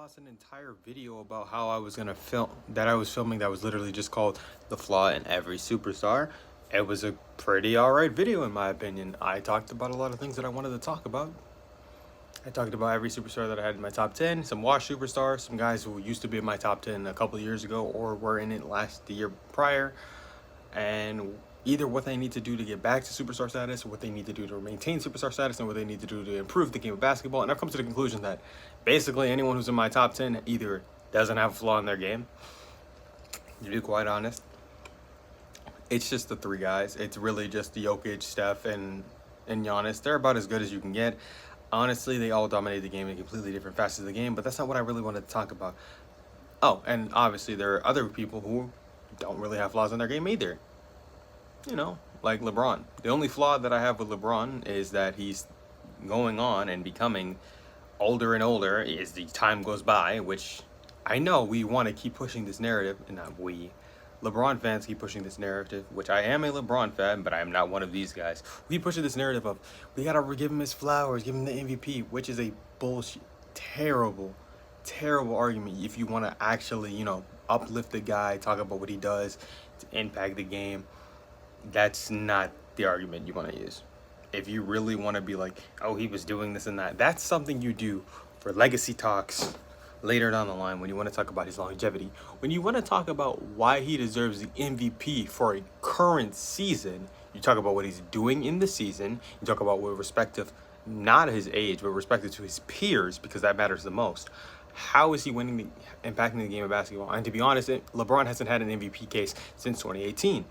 lost an entire video about how I was gonna film that I was filming that was literally just called The Flaw in Every Superstar. It was a pretty alright video in my opinion. I talked about a lot of things that I wanted to talk about. I talked about every superstar that I had in my top 10, some washed superstars, some guys who used to be in my top 10 a couple of years ago or were in it the year prior, and either what they need to do to get back to superstar status, or what they need to do to maintain superstar status, and what they need to do to improve the game of basketball. And I've come to the conclusion that basically anyone who's in my top 10 either doesn't have a flaw in their game, to be quite honest. It's just the three guys. It's really just Jokic, Steph, and Giannis. They're about as good as you can get. Honestly, they all dominate the game in completely different facets of the game, but that's not what I really wanted to talk about. Oh, and obviously there are other people who don't really have flaws in their game either. You know, like LeBron. The only flaw that I have with LeBron is that he's going on and becoming older and older as the time goes by, which I know we want to keep pushing this narrative, and not we. LeBron fans keep pushing this narrative, which I am a LeBron fan, but I am not one of these guys. We keep pushing this narrative of, we gotta give him his flowers, give him the MVP, which is a bullshit, terrible, terrible argument if you want to actually, uplift the guy, talk about what he does to impact the game. That's not the argument you want to use. If you really want to be like, oh, he was doing this and that, that's something you do for legacy talks later down the line when you want to talk about his longevity. When you want to talk about why he deserves the MVP for a current season, you talk about what he's doing in the season. You talk about with respect to not his age, but respected to his peers, because that matters the most. How is he impacting the game of basketball? And to be honest, LeBron hasn't had an MVP case since 2018.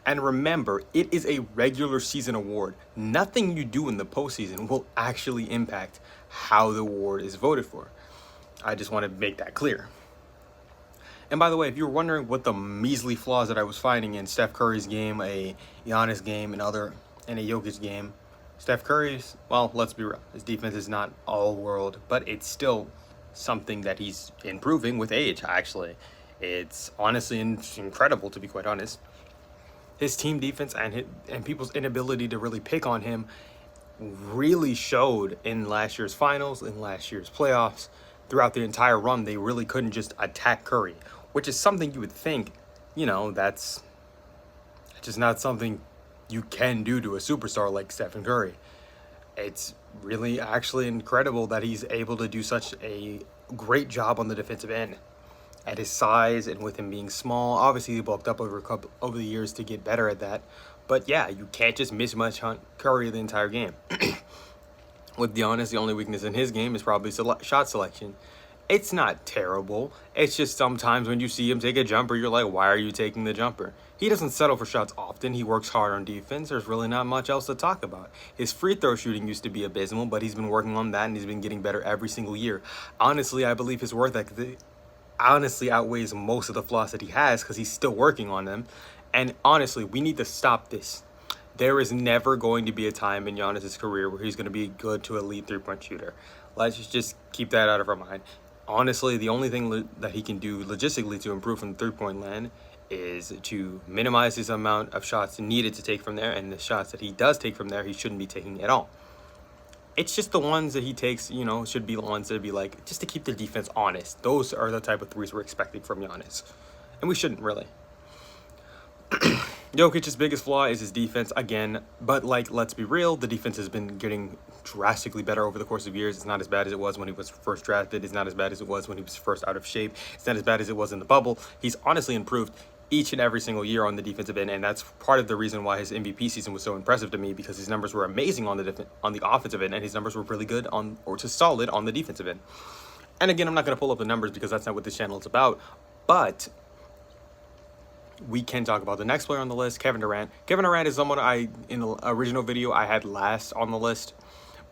And remember, it is a regular season award. Nothing you do in the postseason will actually impact how the award is voted for. I just want to make that clear. And by the way, if you're wondering what the measly flaws that I was finding in Steph Curry's game, a Giannis game, and a Jokic game, Steph Curry's, well, let's be real. His defense is not all world, but it's still something that he's improving with age, actually. It's honestly incredible, to be quite honest. His team defense and people's inability to really pick on him really showed in last year's finals, in last year's playoffs. Throughout the entire run, they really couldn't just attack Curry, which is something you would think, that's just not something you can do to a superstar like Stephen Curry. It's really actually incredible that he's able to do such a great job on the defensive end. At his size and with him being small, obviously he bulked up over the years to get better at that. But yeah, you can't just mismatch hunt Curry the entire game. With Giannis, the only weakness in his game is probably shot selection. It's not terrible. It's just sometimes when you see him take a jumper, you're like, why are you taking the jumper? He doesn't settle for shots often. He works hard on defense. There's really not much else to talk about. His free throw shooting used to be abysmal, but he's been working on that and he's been getting better every single year. Honestly, I believe his worth ethic honestly outweighs most of the flaws that he has because he's still working on them. And honestly, we need to stop this. There is never going to be a time in Giannis' career where he's going to be good to elite three-point shooter. Let's just keep that out of our mind. Honestly, the only thing that he can do logistically to improve from the three-point land is to minimize his amount of shots needed to take from there, and the shots that he does take from there, he shouldn't be taking at all. It's just the ones that he takes, should be the ones that be like, just to keep the defense honest. Those are the type of threes we're expecting from Giannis. And we shouldn't really. Jokic's biggest flaw is his defense again, but let's be real, the defense has been getting drastically better over the course of years. It's not as bad as it was when he was first drafted. It's not as bad as it was when he was first out of shape. It's not as bad as it was in the bubble. He's honestly improved each and every single year on the defensive end, and that's part of the reason why his MVP season was so impressive to me, because his numbers were amazing on the offensive end, and his numbers were really good to solid on the defensive end. And again, I'm not going to pull up the numbers because that's not what this channel is about, but we can talk about the next player on the list, Kevin Durant. Kevin Durant is someone in the original video, I had last on the list.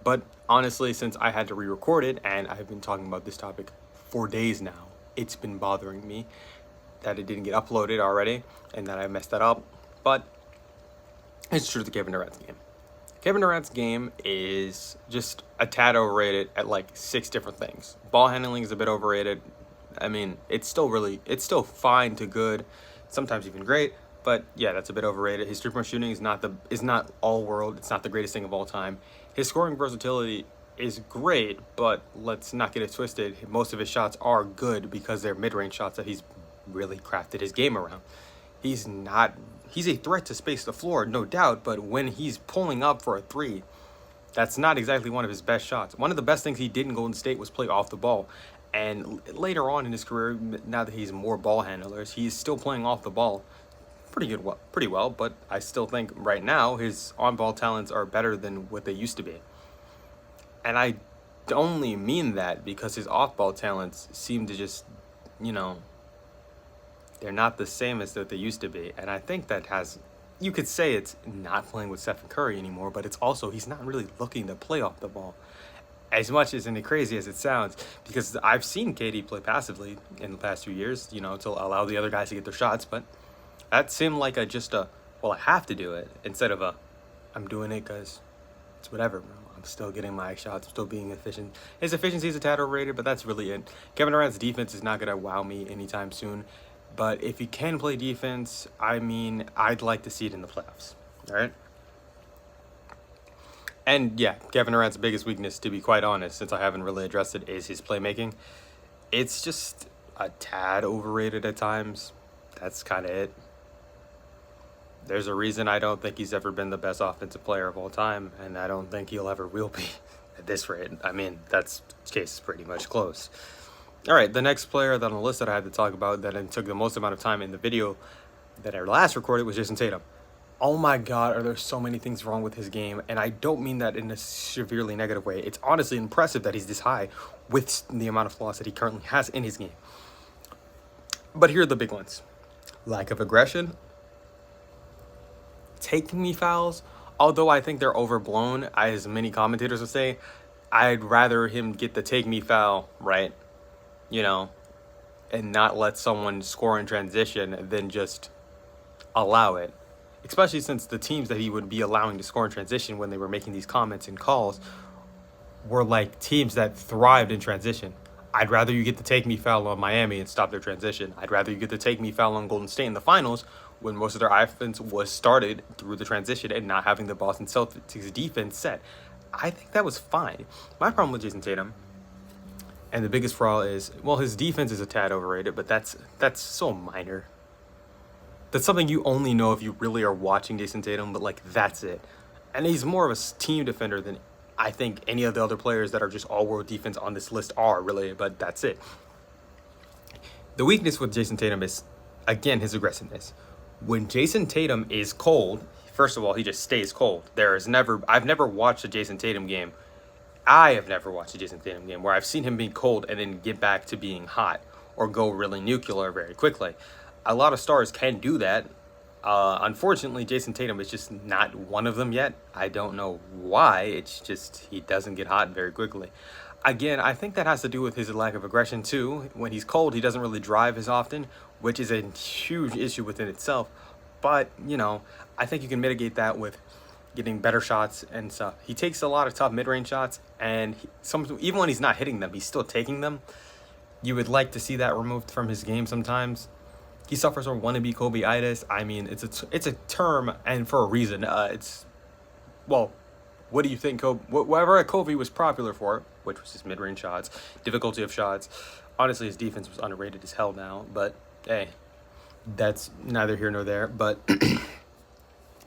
But honestly, since I had to re-record it, and I've been talking about this topic for days now, it's been bothering me that it didn't get uploaded already, and that I messed that up. But it's true to Kevin Durant's game. Kevin Durant's game is just a tad overrated at 6 different things. Ball handling is a bit overrated. I mean, it's still fine to good, sometimes even great, but yeah, that's a bit overrated. His three-point shooting is not all world. It's not the greatest thing of all time. His scoring versatility is great, but let's not get it twisted. Most of his shots are good because they're mid-range shots that he's really crafted his game around. He's a threat to space the floor, no doubt, but when he's pulling up for a three, that's not exactly one of his best shots. One of the best things he did in Golden State was play off the ball. And later on in his career, now that he's more ball handlers, he's still playing off the ball pretty well, but I still think right now his on-ball talents are better than what they used to be. And I only mean that because his off-ball talents seem to just, you know, they're not the same as that they used to be. And I think that you could say it's not playing with Stephen Curry anymore, but it's also he's not really looking to play off the ball as much as, and crazy as it sounds, because I've seen KD play passively in the past few years, you know, to allow the other guys to get their shots, but that seemed like well, I have to do it, instead of I'm doing it because it's whatever, bro. I'm still getting my shots, still being efficient. His efficiency is a tad overrated, but that's really it. Kevin Durant's defense is not going to wow me anytime soon, but if he can play defense, I mean, I'd like to see it in the playoffs, all right? And yeah, Kevin Durant's biggest weakness, to be quite honest, since I haven't really addressed it, is his playmaking. It's just a tad overrated at times. That's kind of it. There's a reason I don't think he's ever been the best offensive player of all time, and I don't think he'll ever will be at this rate. I mean, that's case is pretty much close. All right, the next player that on the list that I had to talk about that took the most amount of time in the video that I last recorded was Jason Tatum. Oh my God, are there so many things wrong with his game? And I don't mean that in a severely negative way. It's honestly impressive that he's this high with the amount of flaws that he currently has in his game. But here are the big ones. Lack of aggression. Taking me fouls. Although I think they're overblown, as many commentators will say, I'd rather him get the take me foul, right? You know, and not let someone score in transition than just allow it. Especially since the teams that he would be allowing to score in transition when they were making these comments and calls were like teams that thrived in transition. I'd rather you get the take me foul on Miami and stop their transition. I'd rather you get the take me foul on Golden State in the finals when most of their offense was started through the transition and not having the Boston Celtics defense set. I think that was fine. My problem with Jason Tatum, and the biggest flaw is, well, his defense is a tad overrated, but that's so minor. That's something you only know if you really are watching Jason Tatum, but like that's it. And he's more of a team defender than I think any of the other players that are just all-world defense on this list are, really, but that's it. The weakness with Jason Tatum is, again, his aggressiveness. When Jason Tatum is cold, first of all, he just stays cold. I've never watched a Jason Tatum game. I have never watched a Jason Tatum game where I've seen him be cold and then get back to being hot or go really nuclear very quickly. A lot of stars can do that. Unfortunately, Jason Tatum is just not one of them yet. I don't know why. It's just he doesn't get hot very quickly. Again, I think that has to do with his lack of aggression too. When he's cold, he doesn't really drive as often, which is a huge issue within itself. But, you know, I think you can mitigate that with getting better shots and stuff. He takes a lot of tough mid-range shots, and even when he's not hitting them, he's still taking them. You would like to see that removed from his game sometimes. He suffers from wannabe Kobe-itis. I mean, it's a term, and for a reason. What do you think whatever Kobe was popular for, which was his mid-range shots, difficulty of shots. Honestly, his defense was underrated as hell now, but hey, that's neither here nor there. But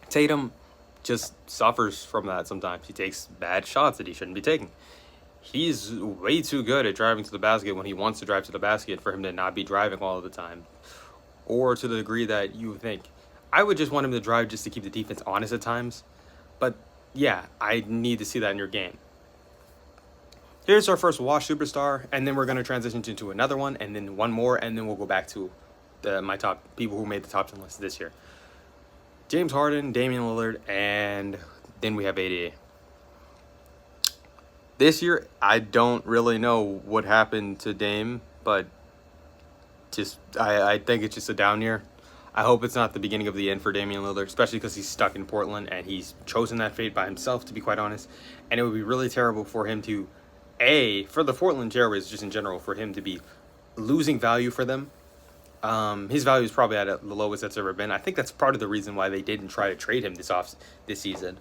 Tatum just suffers from that sometimes. He takes bad shots that he shouldn't be taking. He's way too good at driving to the basket when he wants to drive to the basket for him to not be driving all of the time. Or to the degree that you think. I would just want him to drive just to keep the defense honest at times. But yeah, I need to see that in your game. Here's our first wash superstar, and then we're going to transition into another one, and then one more, and then we'll go back to my top people who made the top 10 list this year. James Harden, Damian Lillard, and then we have AD. This year, I don't really know what happened to Dame, but I think it's just a down year. I hope it's not the beginning of the end for Damian Lillard, especially because he's stuck in Portland and he's chosen that fate by himself, to be quite honest. And it would be really terrible for him to, for the Portland Trailblazers just in general, for him to be losing value for them. His value is probably at the lowest that's ever been. I think that's part of the reason why they didn't try to trade him this season.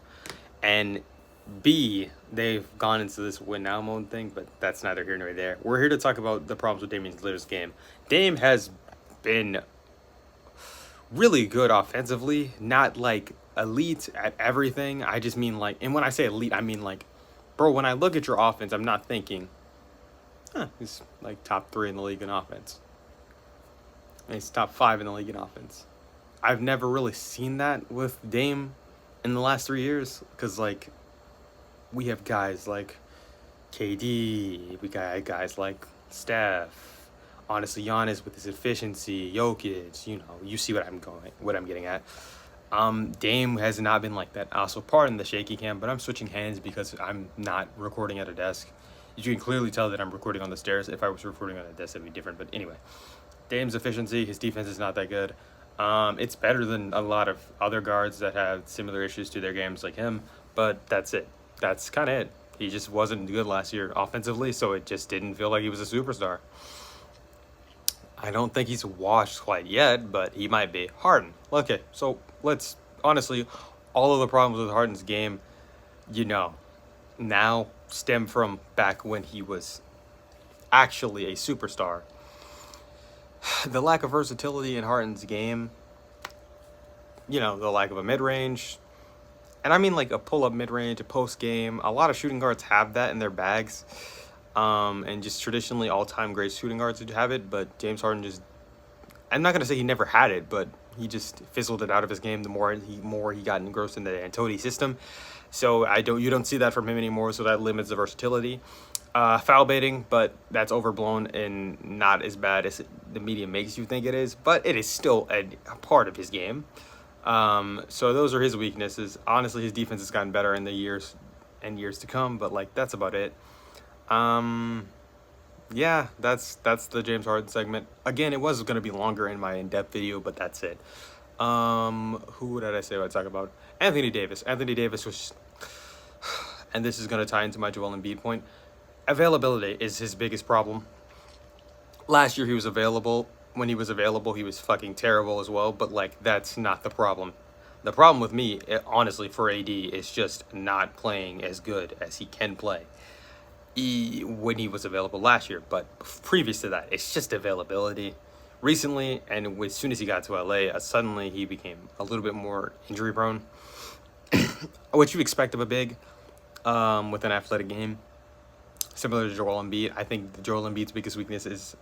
And B, they've gone into this win now mode thing, but that's neither here nor there. We're here to talk about the problems with Damian Lillard's game. Dame has been really good offensively, not like elite at everything. I just mean like, and when I say elite, I mean like, bro, when I look at your offense, I'm not thinking, he's like top 3 in the league in offense. And he's top 5 in the league in offense. I've never really seen that with Dame in the last 3 years because like we have guys like KD, we got guys like Steph, honestly Giannis with his efficiency, Jokic, you see what I'm getting at. Dame has not been like that. Also, pardon the shaky cam, but I'm switching hands because I'm not recording at a desk. You can clearly tell that I'm recording on the stairs. If I was recording on a desk, it'd be different. But anyway, Dame's efficiency, his defense is not that good. It's better than a lot of other guards that have similar issues to their games like him, but that's it. That's kind of it. He just wasn't good last year offensively, so it just didn't feel like he was a superstar. I don't think he's washed quite yet, but he might be. Harden. Okay, so let's honestly, all of the problems with Harden's game, now stem from back when he was actually a superstar. The lack of versatility in Harden's game, the lack of a mid-range, and I mean like a pull-up mid-range, a post-game. A lot of shooting guards have that in their bags, and just traditionally all-time great shooting guards would have it, but James Harden just, I'm not going to say he never had it, but he just fizzled it out of his game the more he got engrossed in the D'Antoni system. So you don't see that from him anymore, so that limits the versatility. Foul baiting, but that's overblown and not as bad as the media makes you think it is, but it is still a part of his game. So those are his weaknesses. Honestly, his defense has gotten better in the years to come, but like that's about it. Yeah, that's the James Harden segment. Again, it was going to be longer in my in-depth video, but that's it. Who did I say I'd talk about? Anthony Davis. Anthony Davis was, and this is going to tie into my Joel Embiid point. Availability is his biggest problem. Last year he was available. When he was available, he was fucking terrible as well. But like, that's not the problem. The problem with me, honestly, for AD is just not playing as good as he can play. When he was available last year, but previous to that, it's just availability. Recently, and as soon as he got to LA, suddenly he became a little bit more injury prone, which you expect of a big, with an athletic game. Similar to Joel Embiid, I think Joel Embiid's biggest weakness is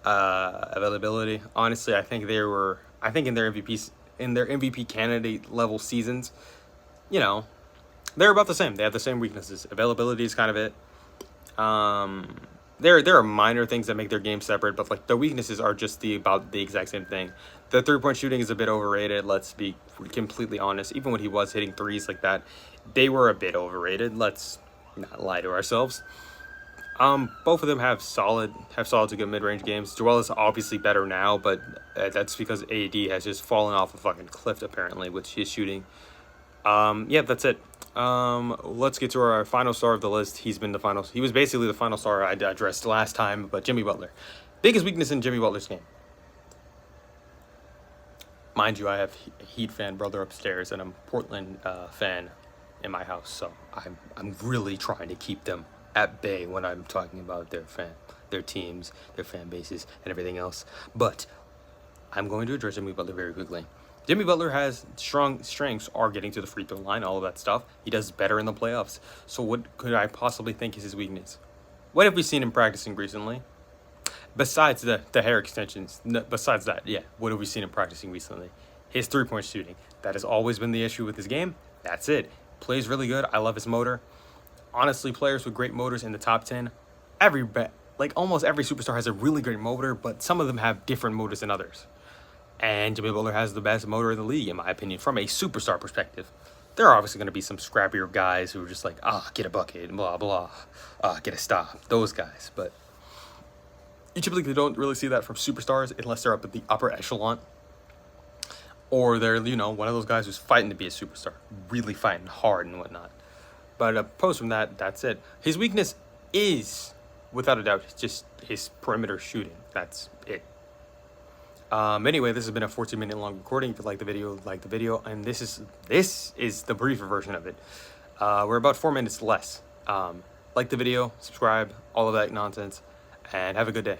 availability. Honestly, I think in their MVP candidate level seasons, they're about the same. They have the same weaknesses. Availability is kind of it. There are minor things that make their game separate, but like the weaknesses are just about the exact same thing. The 3-point shooting is a bit overrated. Let's be completely honest. Even when he was hitting threes like that, they were a bit overrated. Let's not lie to ourselves. Both of them have solid to good mid-range games. Joel is obviously better now, but that's because AD has just fallen off a fucking cliff apparently with his shooting. Yeah, that's it. Let's get to our final star of the list. He was basically the final star I addressed last time, but Jimmy Butler. Biggest weakness in Jimmy Butler's game. Mind you, I have a Heat fan brother upstairs and a Portland fan in my house, so I'm really trying to keep them at bay when I'm talking about their teams, their fan bases, and everything else. But I'm going to address Jimmy Butler very quickly. Jimmy Butler has strong strengths are getting to the free throw line, all of that stuff. He does better in the playoffs. So what could I possibly think is his weakness? What have we seen him practicing recently? Besides the hair extensions, besides that, yeah, what have we seen him practicing recently? His 3-point shooting. That has always been the issue with his game. That's it. Plays really good. I love his motor. Honestly, players with great motors in the top 10, almost every superstar has a really great motor, but some of them have different motors than others. And Jimmy Butler has the best motor in the league, in my opinion, from a superstar perspective. There are obviously going to be some scrappier guys who are just like, get a bucket, blah, blah, get a stop, those guys. But you typically don't really see that from superstars unless they're up at the upper echelon. Or they're, one of those guys who's fighting to be a superstar, really fighting hard and whatnot. But opposed from that, that's it. His weakness is, without a doubt, just his perimeter shooting. That's it. Anyway, this has been a 14-minute long recording. If you like the video, and this is the briefer version of it. We're about 4 minutes less. Like the video, subscribe, all of that nonsense, and have a good day.